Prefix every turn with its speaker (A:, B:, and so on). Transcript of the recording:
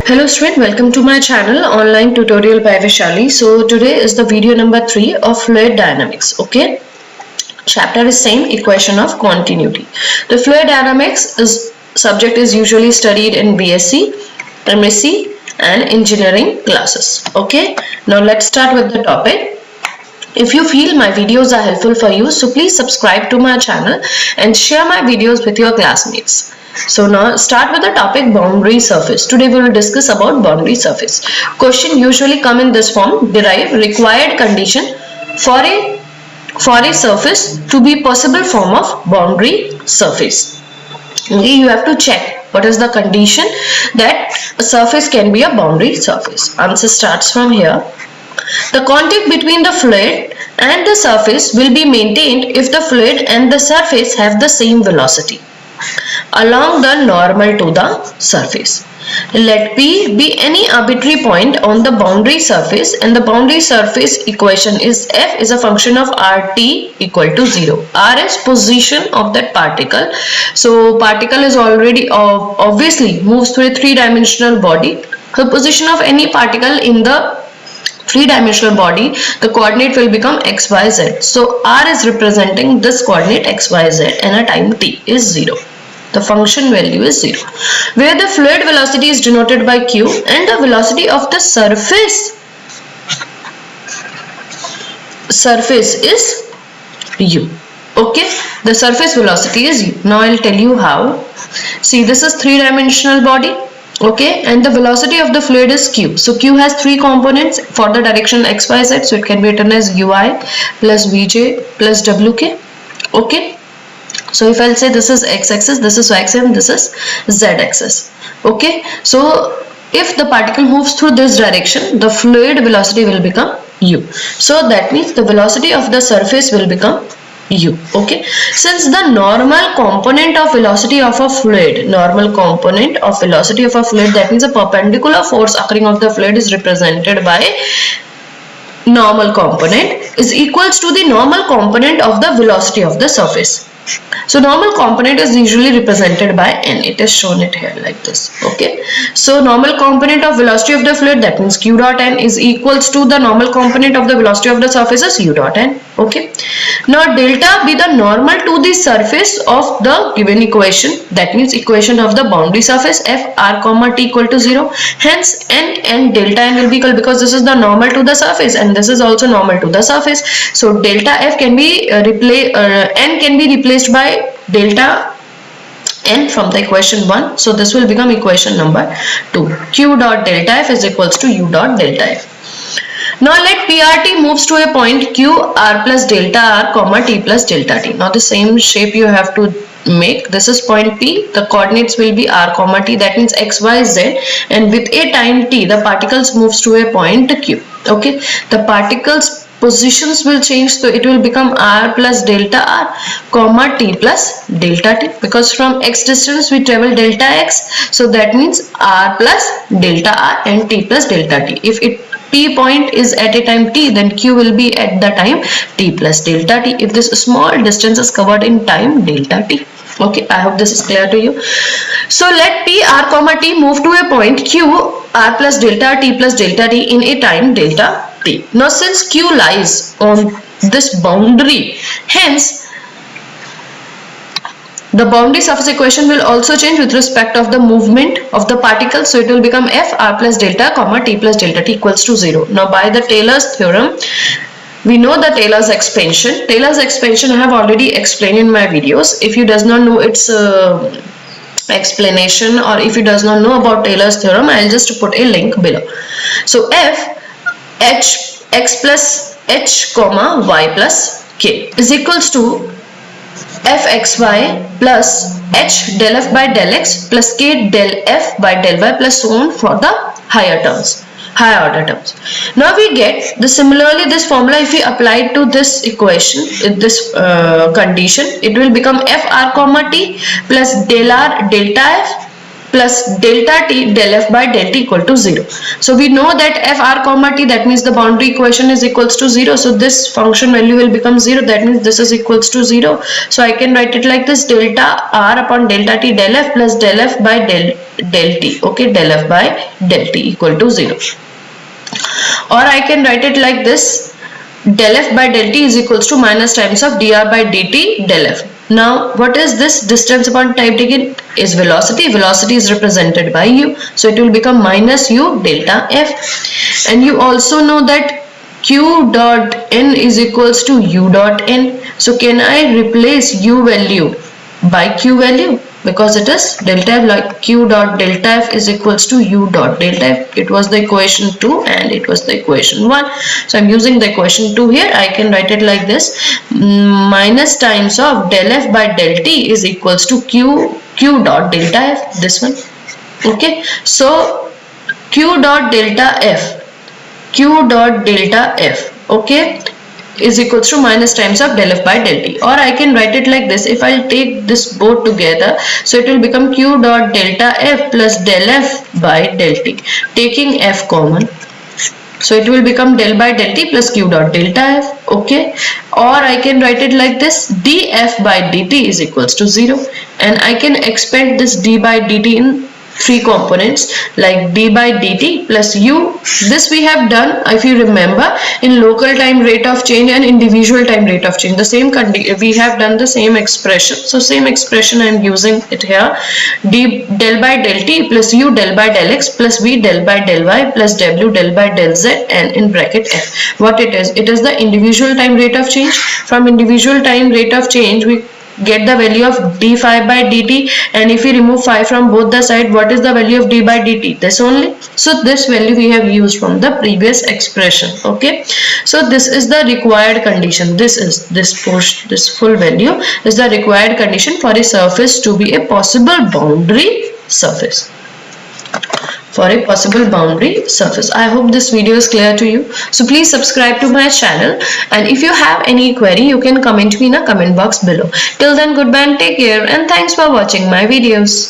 A: Hello student, welcome to my channel online tutorial by Vishali. So today is the video number 3 of fluid dynamics. Okay, chapter is same, equation of continuity. The fluid dynamics is subject is usually studied in BSc, MSc and engineering classes. Okay, now let's start with the topic. If you feel my videos are helpful for you, so please subscribe to my channel and share my videos with your classmates. So now start with the topic boundary surface. Today we will discuss about boundary surface. Question usually come in this form: derive required condition for a surface to be possible form of boundary surface. Okay, you have to check what is the condition that a surface can be a boundary surface. Answer starts from here. The contact between the fluid and the surface will be maintained if the fluid and the surface have the same velocity along the normal to the surface. Let P be any arbitrary point on the boundary surface, and the boundary surface equation is F is a function of RT equal to 0. R is position of that particle. So particle is already obviously moves through a three-dimensional body. The position of any particle in the three-dimensional body, the coordinate will become x, y, z. So R is representing this coordinate x, y, z and a time t is 0. The function value is 0. Where the fluid velocity is denoted by q and the velocity of the surface is u. Okay, the surface velocity is u. Now I'll tell you how. See, this is three-dimensional body. Okay, and the velocity of the fluid is q. So q has three components for the direction x, y, z. So it can be written as ui plus vj plus wk. Okay, so if I'll say this is x-axis, this is y-axis, and this is z-axis. Okay, so if the particle moves through this direction, the fluid velocity will become u. So that means the velocity of the surface will become u. Okay, since the normal component of velocity of a fluid, that means a perpendicular force occurring of the fluid is represented by normal component is equals to the normal component of the velocity of the surface. So normal component is usually represented by n. It is shown it here like this. Okay, so normal component of velocity of the fluid, that means q dot n, is equals to the normal component of the velocity of the surface is u dot n. Okay, now delta be the normal to the surface of the given equation, that means equation of the boundary surface f r comma t equal to 0. Hence n and delta n will be equal because this is the normal to the surface and this is also normal to the surface. So delta f can be n can be replaced by delta n from the equation 1. So this will become equation number 2. Q dot delta f is equals to u dot delta f. Now let PRT moves to a point Q r plus delta r comma t plus delta t. Now the same shape you have to make. This is point P. The coordinates will be r comma t, that means x, y, z, and with a time t the particles moves to a point Q. Okay, the particles positions will change, so it will become r plus delta r comma t plus delta t, because from x distance we travel delta x, so that means r plus delta r and t plus delta t. If P point is at a time t, then q will be at the time t plus delta t if this small distance is covered in time delta t. Okay, I hope this is clear to you. So let P r comma t move to a point Q r plus delta t plus delta t in a time delta t. Now since Q lies on this boundary, hence the boundary surface equation will also change with respect of the movement of the particle. So it will become f r plus delta comma t plus delta t equals to 0. Now by the Taylor's theorem, we know the Taylor's expansion. Taylor's expansion I have already explained in my videos. If you does not know its explanation, or if you does not know about Taylor's theorem, I'll just put a link below. So f h x plus h comma y plus k is equals to fxy plus h del f by del x plus k del f by del y plus so on for the higher order terms. Now we get the similarly this formula, if we apply it to this equation, this condition, it will become f r comma t plus del r delta f plus delta t del f by del t equal to 0. So we know that f r comma t, that means the boundary equation is equals to 0. So this function value will become 0. That means this is equals to 0. So I can write it like this: delta r upon delta t del f plus del f by del t. Okay, del f by del t equal to 0. Or I can write it like this: del f by del t is equals to minus times of dr by dt del f. Now what is this? Distance upon time taken is velocity. Velocity is represented by u, so it will become minus u delta f. And you also know that q dot n is equals to u dot n. So can I replace u value by q value? Because it is delta f, like q dot delta f is equals to u dot delta f. It was the equation 2 and it was the equation 1. So I'm using the equation 2 here. I can write it like this: minus times of del f by del t is equals to q dot delta f, this one. Okay, so q dot delta f, okay, is equals to minus times of del f by del t. Or I can write it like this: if I'll take this both together, so it will become q dot delta f plus del f by del t, taking f common. So it will become del by del t plus q dot delta f. Okay, or I can write it like this: df by dt is equals to 0, and I can expand this d by dt in three components, like d by dt plus u. This we have done, if you remember, in local time rate of change and individual time rate of change. The same we have done the same expression. So same expression I am using it here: d del by del t plus u del by del x plus v del by del y plus w del by del z, and in bracket f. What it is? It is the individual time rate of change. From individual time rate of change we get the value of d phi by dt, and if we remove phi from both the side, what is the value of d by dt? This only. So this value we have used from the previous expression. Okay, so this is the required condition. This full value is the required condition for a surface to be a possible boundary surface. I hope this video is clear to you. So please subscribe to my channel, and if you have any query, you can comment me in a comment box below. Till then, goodbye and take care, and thanks for watching my videos.